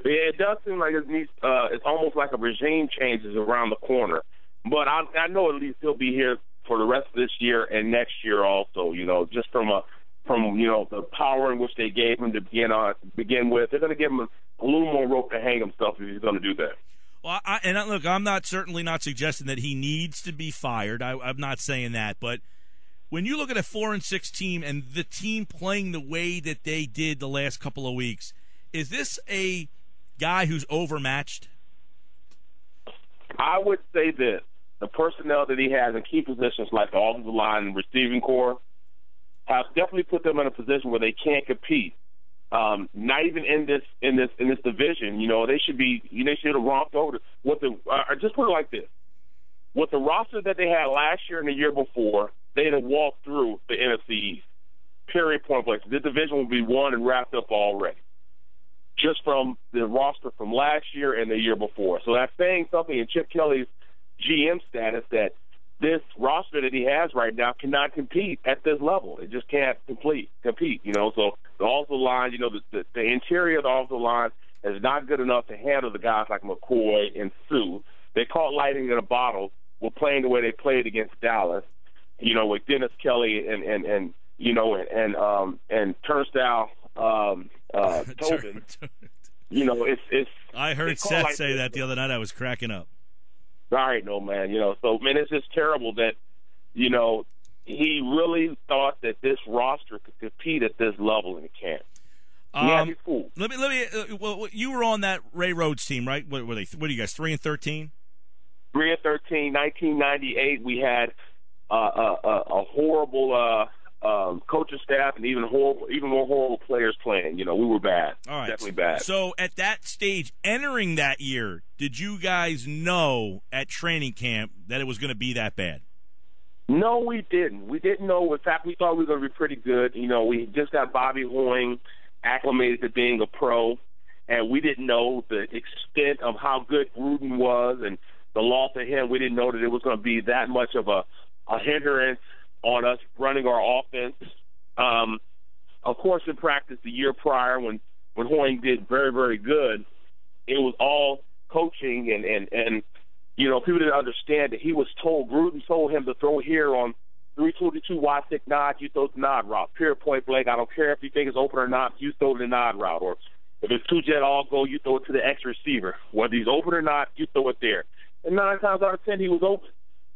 It does seem like it needs. It's almost like a regime change is around the corner. But I know at least he'll be here for the rest of this year and next year also. Just from the power in which they gave him to begin with, they're going to give him a little more rope to hang himself if he's going to do that. Well, look, I'm certainly not suggesting that he needs to be fired. I'm not saying that, but when you look at a 4-6 team and the team playing the way that they did the last couple of weeks, is this a guy who's overmatched? I would say this. The personnel that he has in key positions like the offensive line and receiving core have definitely put them in a position where they can't compete. Not even in this division. They should have romped over just put it like this. With the roster that they had last year and the year before, they'd have walked through the NFC East. Period, point blank. This division will be won and wrapped up already. Just from the roster from last year and the year before. So that's saying something in Chip Kelly's GM status that this roster that he has right now cannot compete at this level. It just can't compete. So the offensive line, the interior of the offensive line is not good enough to handle the guys like McCoy and Sue. They caught lightning in a bottle with playing the way they played against Dallas. With Dennis Kelly and Turnstile Tobin. It's. I heard Seth say that the other night. I was cracking up. All right, no, man. It's just terrible that, he really thought that this roster could compete at this level, and it can't. He's fooled. Let me. Well, you were on that Ray Rhodes team, right? What were they? What are you guys? 3-13. 3-13. 1998. We had a horrible coaching staff and even more horrible players playing. We were bad. All right. Definitely bad. So at that stage, entering that year, did you guys know at training camp that it was going to be that bad? No, we didn't. We didn't know. In fact, we thought we were going to be pretty good. We just got Bobby Hoying acclimated to being a pro, and we didn't know the extent of how good Gruden was and the loss of him. We didn't know that it was going to be that much of a hindrance on us running our offense. Of course, in practice the year prior when Hoying did very, very good, it was all coaching and people didn't understand that Gruden told him to throw here on 322 wide stick nod, you throw the nod route. Period, point blank. I don't care if you think it's open or not, you throw the nod route. Or if it's two-jet all go, you throw it to the X receiver. Whether he's open or not, you throw it there. And 9 times out of 10, he was open.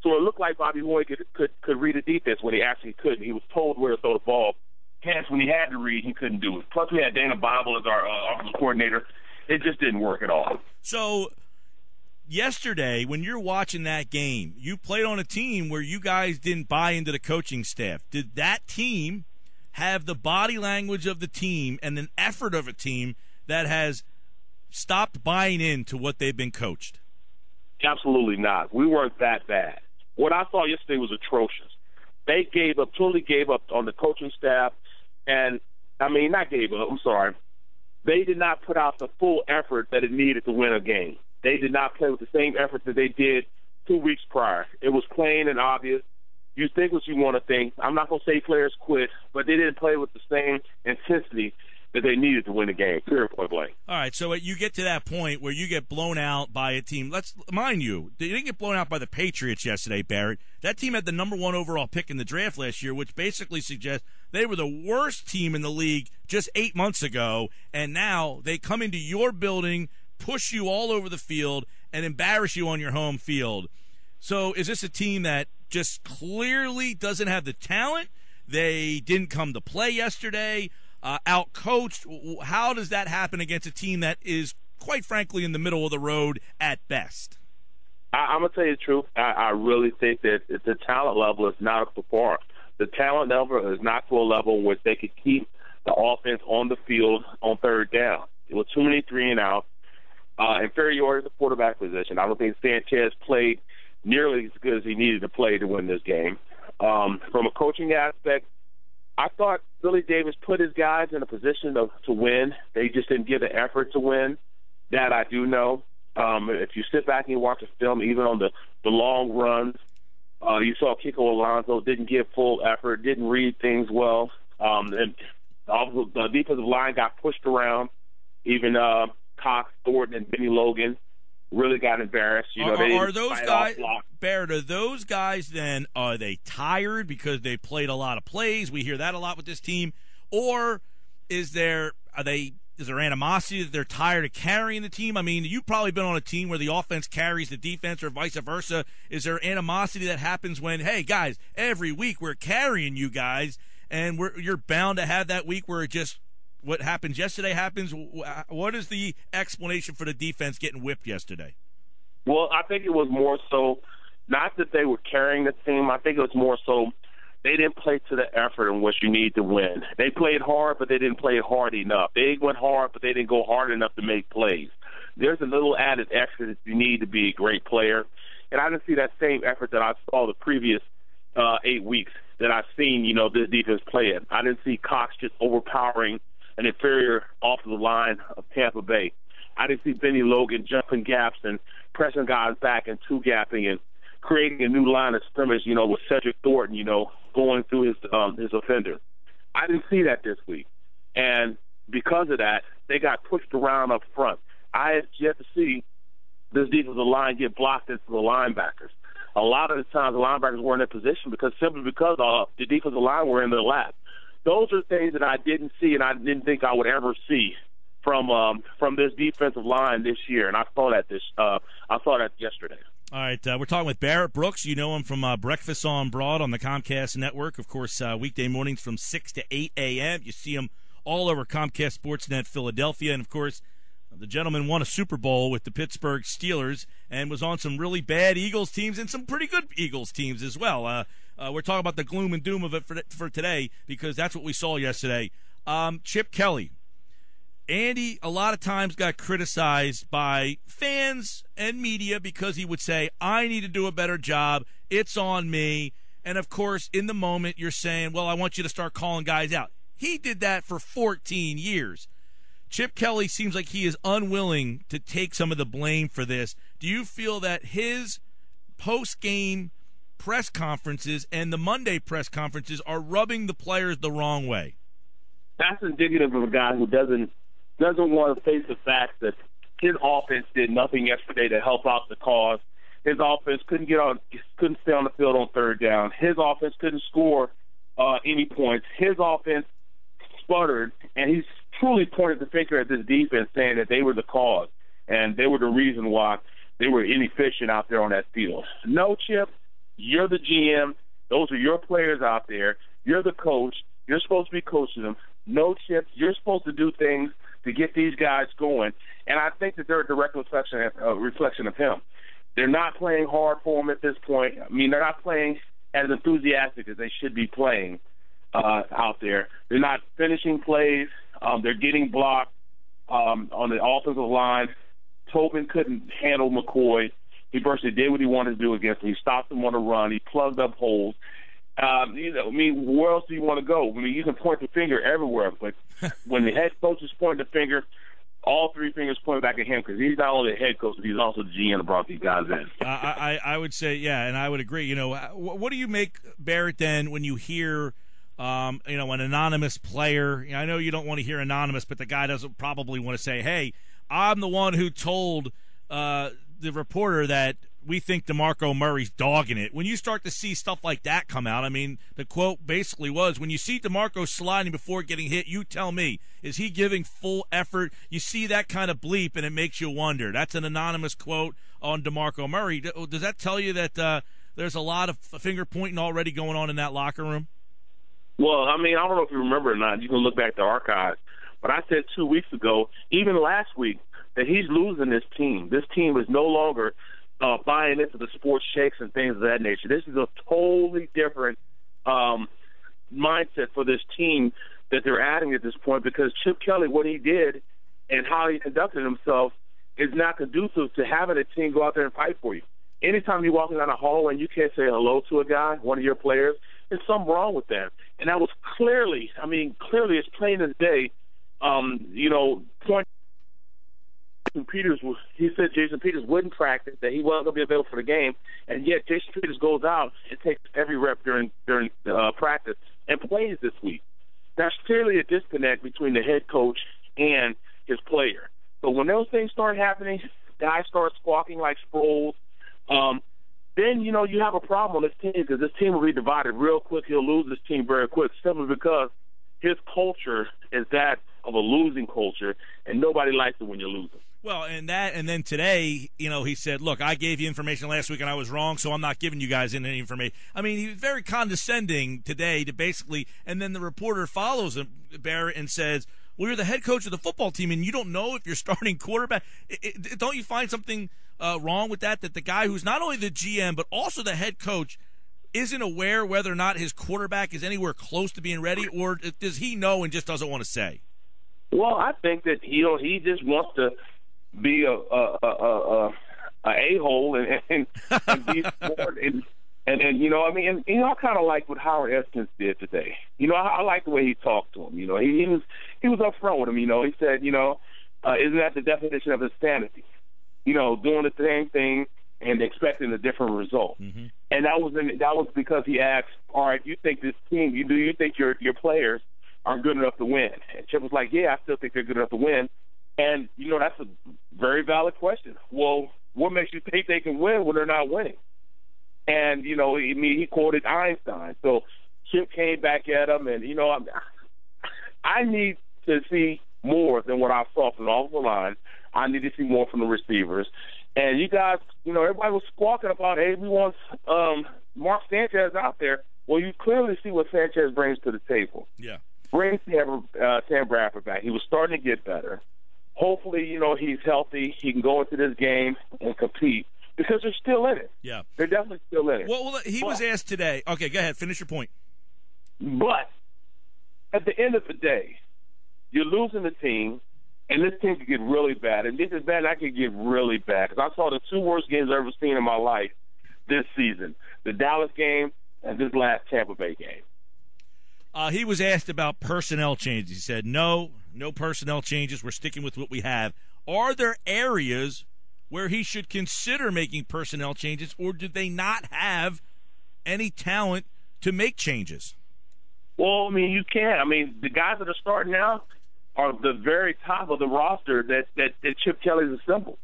So it looked like Bobby Hoying could read a defense when he actually couldn't. He was told where to throw the ball. Hence, when he had to read, he couldn't do it. Plus, we had Dana Bible as our offensive coordinator. It just didn't work at all. So yesterday, when you're watching that game, you played on a team where you guys didn't buy into the coaching staff. Did that team have the body language of the team and an effort of a team that has stopped buying into what they've been coached? Absolutely not. We weren't that bad. What I saw yesterday was atrocious. They totally gave up on the coaching staff, and not gave up, I'm sorry. They did not put out the full effort that it needed to win a game. They did not play with the same effort that they did 2 weeks prior. It was plain and obvious. You think what you want to think. I'm not going to say players quit, but they didn't play with the same intensity that they needed to win the game, period, point blank. All right, so you get to that point where you get blown out by a team. Let's mind you, they didn't get blown out by the Patriots yesterday, Barrett. That team had the number 1 overall pick in the draft last year, which basically suggests they were the worst team in the league just 8 months ago, and now they come into your building, push you all over the field, and embarrass you on your home field. So is this a team that just clearly doesn't have the talent? They didn't come to play yesterday. Out-coached. How does that happen against a team that is, quite frankly, in the middle of the road at best? I'm going to tell you the truth. I really think that the talent level is not up to par. The talent level is not to a level in which they could keep the offense on the field on third down. It was too many 3-and-outs. Inferiority to the quarterback position. I don't think Sanchez played nearly as good as he needed to play to win this game. From a coaching aspect, I thought Billy Davis put his guys in a position to win. They just didn't give the effort to win. That I do know. If you sit back and watch the film, even on the long runs, you saw Kiko Alonso didn't give full effort, didn't read things well. And the defensive line got pushed around. Even Cox Thornton and Benny Logan really got embarrassed. Are those guys, Barrett, are those guys then, are they tired because they played a lot of plays? We hear that a lot with this team. Or is there animosity that they're tired of carrying the team? I mean, you've probably been on a team where the offense carries the defense or vice versa. Is there animosity that happens when, hey, guys, every week we're carrying you guys, and you're bound to have that week where it just what happened yesterday happens? What is the explanation for the defense getting whipped yesterday? Well, I think it was more so not that they were carrying the team. I think it was more so they didn't play to the effort in which you need to win. They played hard, but they didn't play hard enough. They went hard, but they didn't go hard enough to make plays. There's a little added extra that you need to be a great player. And I didn't see that same effort that I saw the previous 8 weeks that I've seen, this defense play it. I didn't see Cox just overpowering an inferior offensive line of Tampa Bay. I didn't see Benny Logan jumping gaps and pressing guys back and two-gapping and creating a new line of scrimmage, with Cedric Thornton, going through his offender. I didn't see that this week. And because of that, they got pushed around up front. I have yet to see this defensive line get blocked into the linebackers. A lot of the times the linebackers weren't in position because the defensive line were in their lap. Those are things that I didn't see and I didn't think I would ever see from this defensive line this year, and I saw that yesterday. All right, we're talking with Barrett Brooks. You know him from Breakfast on Broad on the Comcast Network. Of course, weekday mornings from 6 to 8 a.m. You see him all over Comcast Sportsnet Philadelphia. And, of course, the gentleman won a Super Bowl with the Pittsburgh Steelers and was on some really bad Eagles teams and some pretty good Eagles teams as well. We're talking about the gloom and doom of it for today because that's what we saw yesterday. Chip Kelly. Andy, a lot of times, got criticized by fans and media because he would say, I need to do a better job. It's on me. And, of course, in the moment, you're saying, well, I want you to start calling guys out. He did that for 14 years. Chip Kelly seems like he is unwilling to take some of the blame for this. Do you feel that his post-game press conferences and the Monday press conferences are rubbing the players the wrong way? That's indicative of a guy who doesn't want to face the fact that his offense did nothing yesterday to help out the cause. His offense couldn't stay on the field on third down. His offense couldn't score any points. His offense sputtered, and he's truly pointed the finger at this defense saying that they were the cause and they were the reason why they were inefficient out there on that field. No, Chip, you're the GM. Those are your players out there. You're the coach. You're supposed to be coaching them. No, Chip, you're supposed to do things to get these guys going. And I think that they're a direct reflection of him. They're not playing hard for him at this point. I mean, they're not playing as enthusiastic as they should be playing out there. They're not finishing plays. They're getting blocked on the offensive line. Tobin couldn't handle McCoy. He virtually did what he wanted to do against him. He stopped him on the run. He plugged up holes. Where else do you want to go? I mean, you can point the finger everywhere, but when the head coach is pointing the finger, all three fingers point back at him because he's not only the head coach, but he's also the GM that brought these guys in. I would say, yeah, and I would agree. What do you make, Barrett, then, when you hear an anonymous player? I know you don't want to hear anonymous, but the guy doesn't probably want to say, hey, I'm the one who told the reporter that we think DeMarco Murray's dogging it. When you start to see stuff like that come out, I mean, the quote basically was, when you see DeMarco sliding before getting hit, you tell me, is he giving full effort? You see that kind of bleep, and it makes you wonder. That's an anonymous quote on DeMarco Murray. Does that tell you that there's a lot of finger-pointing already going on in that locker room? Well, I mean, I don't know if you remember or not. You can look back to archives. But I said 2 weeks ago, even last week, that he's losing this team. This team is no longer buying into the sports shakes and things of that nature. This is a totally different mindset for this team that they're adding at this point because Chip Kelly, what he did and how he conducted himself is not conducive to having a team go out there and fight for you. Anytime you're walking down a hallway and you can't say hello to a guy, one of your players, there's something wrong with that. And that was clearly as plain as day, point. He said Jason Peters wouldn't practice, that he wasn't going to be available for the game, and yet Jason Peters goes out and takes every rep during practice and plays this week. That's clearly a disconnect between the head coach and his player. So when those things start happening, guys start squawking like Sproles, then, you know, you have a problem on this team because this team will be divided real quick. He'll lose this team very quick simply because his culture is that of a losing culture, and nobody likes it when you're losing. Well, and then today, you know, he said, look, I gave you information last week and I was wrong, so I'm not giving you guys any information. I mean, he was very condescending today to basically, and then the reporter follows him, Barrett, and says, well, you're the head coach of the football team and you don't know if you're starting quarterback. Don't you find something wrong with that the guy who's not only the GM but also the head coach isn't aware whether or not his quarterback is anywhere close to being ready, or does he know and just doesn't want to say? Well, I think that, you know, he just wants to be a a-hole and be smart and you know, I mean, and, you know, I kind of like what Howard Eskins did today. You know, I like the way he talked to him. You know, he was upfront with him. You know, he said, you know, isn't that the definition of insanity? You know, doing the same thing and expecting a different result. Mm-hmm. And that was because he asked, all right, you think this team, do you think your players are good enough to win? And Chip was like, yeah, I still think they're good enough to win. And, you know, that's a very valid question. Well, what makes you think they can win when they're not winning? And, you know, I mean, he quoted Einstein. So Chip came back at him, and, you know, I need to see more than what I saw from the offensive line. I need to see more from the receivers. And you guys, you know, everybody was squawking about, hey, we want Mark Sanchez out there. Well, you clearly see what Sanchez brings to the table. Yeah. Brings Sam Bradford back. He was starting to get better. Hopefully, you know, he's healthy. He can go into this game and compete because they're still in it. Yeah. They're definitely still in it. Well, he was asked today. Okay, go ahead. Finish your point. But at the end of the day, you're losing the team, and this team could get really bad. And this is bad, I could get really bad because I saw the two worst games I've ever seen in my life this season, the Dallas game and this last Tampa Bay game. He was asked about personnel changes. He said, no personnel changes. We're sticking with what we have. Are there areas where he should consider making personnel changes, or do they not have any talent to make changes? Well, I mean, you can't. I mean, the guys that are starting now are the very top of the roster that Chip Kelly's assembled.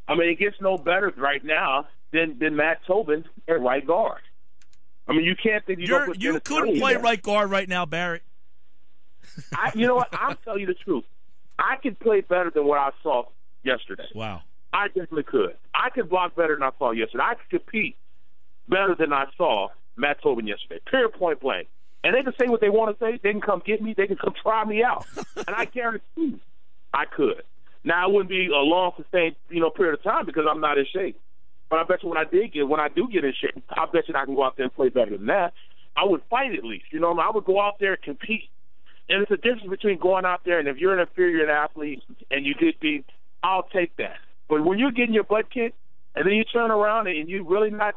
I mean, it gets no better right now than Matt Tobin at right guard. I mean, you can't think you couldn't play right guard right now, Barrett. You know what? I'll tell you the truth. I could play better than what I saw yesterday. Wow. I definitely could. I could block better than I saw yesterday. I could compete better than I saw Matt Tobin yesterday. Period, point blank. And they can say what they want to say. They can come get me. They can come try me out. And I guarantee you I could. Now, it wouldn't be a long, sustained, period of time because I'm not in shape. But I bet you when I do get in shape, I bet you I can go out there and play better than that. I would fight at least. I would go out there and compete. And it's a difference between going out there and if you're an inferior athlete and you get beat, I'll take that. But when you're getting your butt kicked and then you turn around and you're really not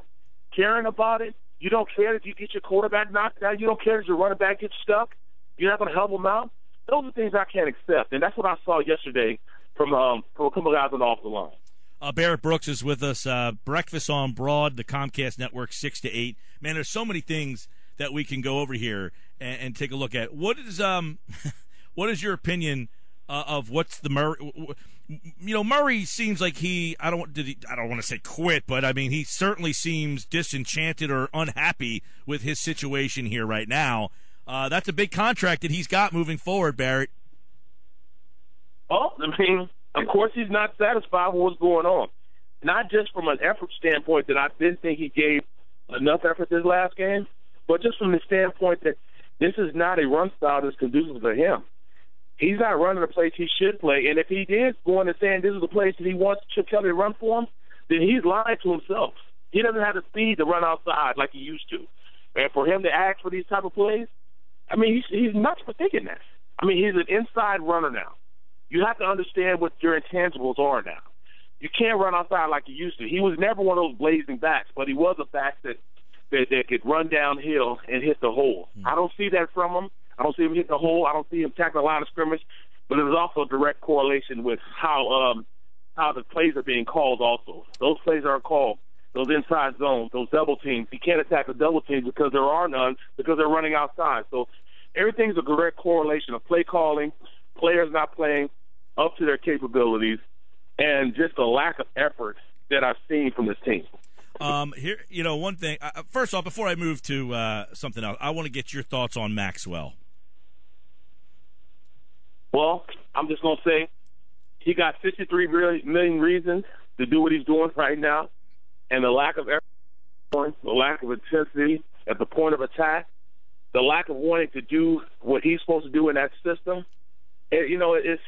caring about it, you don't care if you get your quarterback knocked out, you don't care if your running back gets stuck, you're not going to help them out. Those are things I can't accept. And that's what I saw yesterday from a couple of guys on the offensive line. Barrett Brooks is with us. Breakfast on Broad, the Comcast Network, 6 to 8. Man, there's so many things that we can go over here and take a look at. What is your opinion of what's the Murray? Murray seems like I don't want to say quit, but I mean he certainly seems disenchanted or unhappy with his situation here right now. That's a big contract that he's got moving forward, Barrett. Oh, I mean, of course he's not satisfied with what's going on. Not just from an effort standpoint that I didn't think he gave enough effort this last game, but just from the standpoint that this is not a run style that's conducive to him. He's not running the place he should play, and if he is going and saying this is the place that he wants Chip Kelly to run for him, then he's lying to himself. He doesn't have the speed to run outside like he used to. And for him to ask for these type of plays, I mean, he's nuts for thinking that. I mean, he's an inside runner now. You have to understand what your intangibles are now. You can't run outside like you used to. He was never one of those blazing backs, but he was a back that could run downhill and hit the hole. I don't see that from him. I don't see him hitting the hole. I don't see him tackling a line of scrimmage. But there's also a direct correlation with how the plays are being called also. Those plays aren't called. Those inside zones, those double teams. He can't attack the double teams because there are none because they're running outside. So everything's a direct correlation of play calling, players not playing, up to their capabilities, and just the lack of effort that I've seen from this team. Here, one thing. First off, before I move to something else, I want to get your thoughts on Maxwell. Well, I'm just going to say he got 63 million reasons to do what he's doing right now, and the lack of effort, the lack of intensity at the point of attack, the lack of wanting to do what he's supposed to do in that system, it's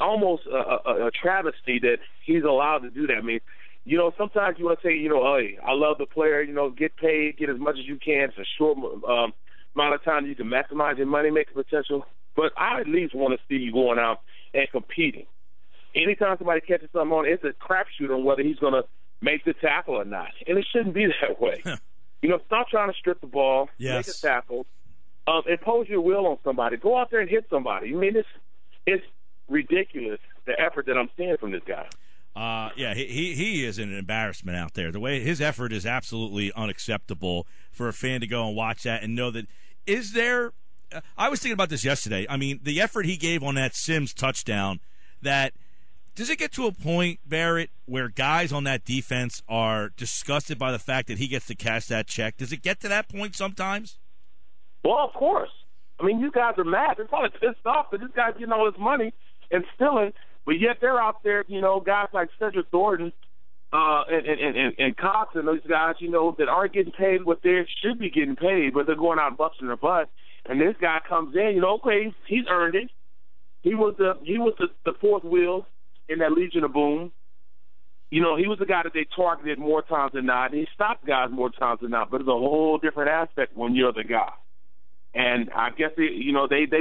almost a travesty that he's allowed to do that. I mean, sometimes you want to say, hey, I love the player, get paid, get as much as you can. It's a short amount of time you can maximize your money-making potential. But I at least want to see you going out and competing. Anytime somebody catches something on, it's a crapshoot on whether he's going to make the tackle or not. And it shouldn't be that way. Stop trying to strip the ball, make a tackle, impose your will on somebody. Go out there and hit somebody. I mean, it's ridiculous, the effort that I'm seeing from this guy. He is an embarrassment out there. The way his effort is absolutely unacceptable for a fan to go and watch that and know that. Is there I was thinking about this yesterday. I mean, the effort he gave on that Sims touchdown, does it get to a point, Barrett, where guys on that defense are disgusted by the fact that he gets to cash that check? Does it get to that point sometimes? Well, of course. I mean, you guys are mad. They're probably pissed off that this guy's getting all this money and stealing, but yet they're out there, guys like Cedric Thornton and Cox and those guys, that aren't getting paid what they should be getting paid, but they're going out and busting their butt. And this guy comes in, okay, he's earned it. He was the fourth wheel in that Legion of Boom. He was the guy that they targeted more times than not. He stopped guys more times than not, but it's a whole different aspect when you're the guy. And I guess they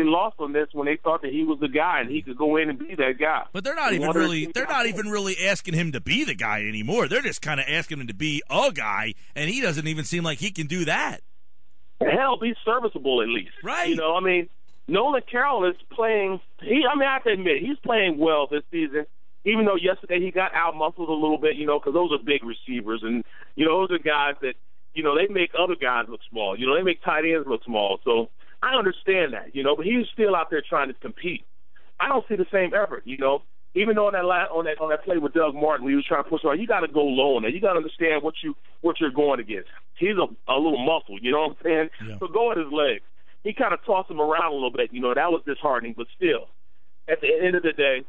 lost on this when they thought that he was the guy and he could go in and be that guy. But they're not even really asking him to be the guy anymore. They're just kind of asking him to be a guy, and he doesn't even seem like he can do that. Hell, be serviceable at least. Right. Nolan Carroll is playing. I have to admit, he's playing well this season. Even though yesterday he got out-muscled a little bit, because those are big receivers, and those are guys that they make other guys look small. They make tight ends look small. So I understand that, but he's still out there trying to compete. I don't see the same effort, Even though on that play with Doug Martin, when he was trying to push around, you got to go low on that. You got to understand what you're going against. He's a little muscle, you know what I'm saying? Yeah. So go at his legs. He kind of tossed him around a little bit. That was disheartening. But still, at the end of the day,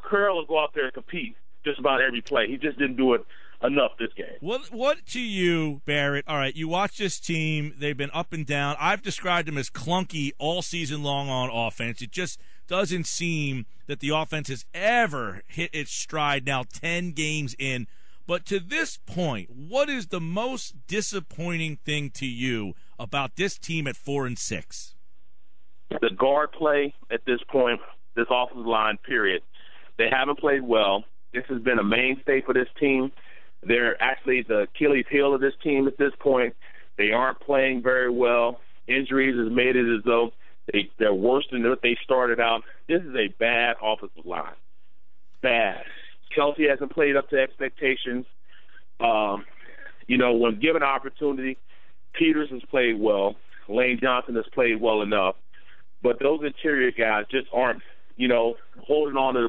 Carroll will go out there and compete just about every play. He just didn't do it enough this game. What to you, Barrett? All right, you watch this team. They've been up and down. I've described them as clunky all season long on offense. It just doesn't seem that the offense has ever hit its stride now 10 games in. But to this point, what is the most disappointing thing to you about this team at 4-6? The guard play at this point, this offensive line, period. They haven't played well. This has been a mainstay for this team. They're actually the Achilles heel of this team at this point. They aren't playing very well. Injuries has made it as though they're worse than what they started out. This is a bad offensive line. Bad. Kelsey hasn't played up to expectations. When given an opportunity, Peters has played well. Lane Johnson has played well enough. But those interior guys just aren't, holding on to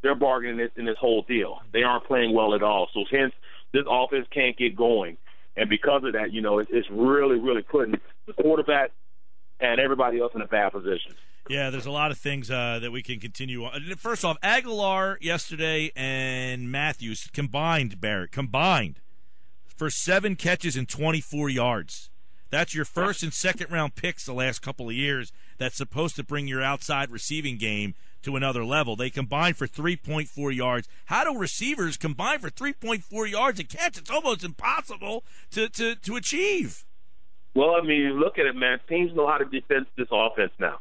their bargaining in this whole deal. They aren't playing well at all. So hence, this offense can't get going. And because of that, it's really, really putting the quarterback and everybody else in a bad position. Yeah, there's a lot of things that we can continue on. First off, Aguilar yesterday and Matthews combined for 7 catches and 24 yards. That's your first and second round picks the last couple of years. That's supposed to bring your outside receiving game to another level. They combined for 3.4 yards. How do receivers combine for 3.4 yards a catch? It's almost impossible to achieve. Well, you look at it, man. Teams know how to defend this offense now.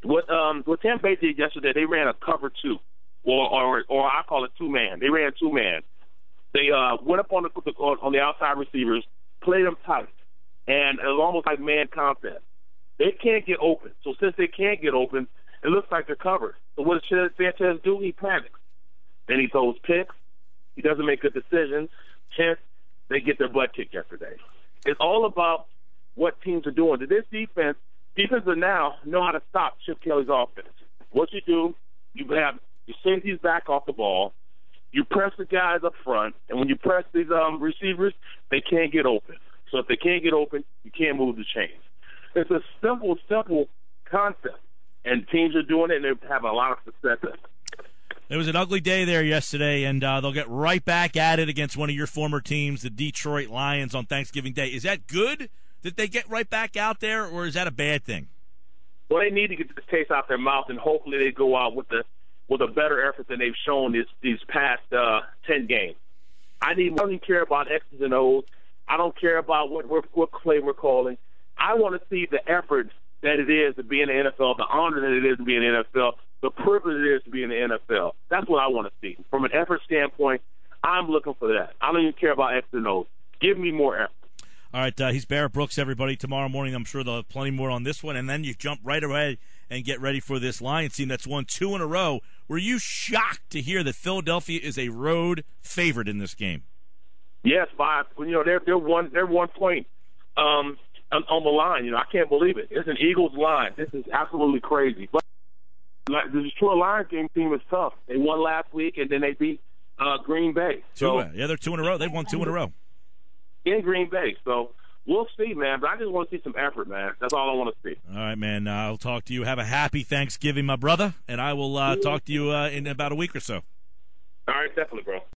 What Tampa Bay did yesterday, they ran a cover 2, or I call it 2-man. They ran 2-man. They went up on the outside receivers, played them tight, and it was almost like man contest. They can't get open. So since they can't get open, it looks like they're covered. So what does Sanchez do? He panics. Then he throws picks. He doesn't make good decisions. Hence, they get their butt kicked yesterday. It's all about what teams are doing. This defenses now know how to stop Chip Kelly's offense. What you do, You have your safeties back off the ball. You press the guys up front, and when you press these receivers, they can't get open. So if they can't get open, you can't move the chains. It's a simple concept, and teams are doing it, and they're having a lot of success at it. It was an ugly day there yesterday, and they'll get right back at it against one of your former teams, the Detroit Lions, on Thanksgiving Day. Is that good that they get right back out there, or is that a bad thing? Well, they need to get the taste out their mouth, and hopefully they go out with a better effort than they've shown these past 10 games. I don't care about X's and O's. I don't care about what play we're calling. I want to see the effort that it is to be in the NFL, the honor that it is to be in the NFL, the privilege it is to be in the NFL. That's what I want to see. From an effort standpoint, I'm looking for that. I don't even care about X's and O's. Give me more effort. All right, he's Barrett Brooks, everybody. Tomorrow morning, I'm sure they'll have plenty more on this one, and then you jump right away and get ready for this Lions team that's won 2 in a row. Were you shocked to hear that Philadelphia is a road favorite in this game? Yes, 5. They're 1 point on the line. I can't believe it. It's an Eagles line. This is absolutely crazy. But the Detroit Lions game team is tough. They won last week, and then they beat Green Bay. They're 2 in a row. They've won 2 in a row. In Green Bay. So we'll see, man. But I just want to see some effort, man. That's all I want to see. All right, man. I'll talk to you. Have a happy Thanksgiving, my brother, and I will talk to you in about a week or so. All right, definitely, bro.